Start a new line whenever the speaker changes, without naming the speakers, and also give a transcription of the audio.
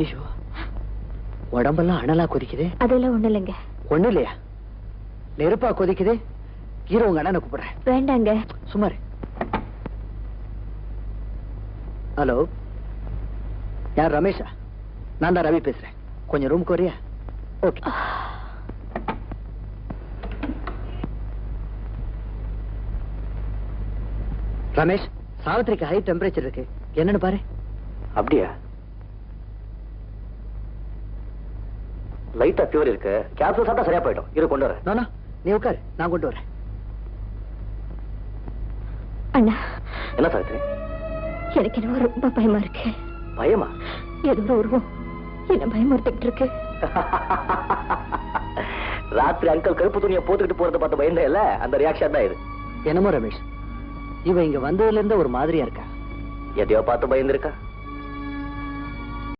ஐயோ, உடம்பெல்லாம் அனலா கொதிக்குது.
அதெல்லாம் ஒண்ணு இல்லைங்க.
ஒண்ணு இல்லையா? நெருப்பா கொதிக்குது. ஹீரோ உங்க அண்ணனை கூப்பிடுறேன்.
வேண்டாங்க.
சுமார். ஹலோ, யார்? ரமேஷா? நான் தான் ரவி பேசுறேன். கொஞ்சம் ரூமுக்கு வரியா? ஓகே. ரமேஷ், சாவித்திரிக்கு ஹை டெம்பரேச்சர் இருக்கு, என்னன்னு பாரு.
அப்படியா? லைட்டா ஃபீவர் இருக்கு. கேப்சூல் சாப்பிட்டா சரியா போயிடும். இரு கொண்டு வரேன்.
நானா, நீ உட்காரு, நான் கொண்டு வரேன்.
அண்ணா.
என்ன சாவித்திரி?
எனக்கு என்ன ரொம்ப பயமா இருக்கு.
பயமா?
ஏதோ உருவம் என்ன பயமுறுத்திட்டு இருக்கு.
ராத்திரி அங்கிள் கருப்பு துணியை போட்டுக்கிட்டு போறத பார்த்து பயந்தே இல்ல, அந்த ரியாக்ஷன் தான் இது.
என்னமோ ரமேஷ், இவ இங்க வந்ததுல இருந்து ஒரு மாதிரியா இருக்கா.
எதையோ பார்த்து பயந்துருக்கா.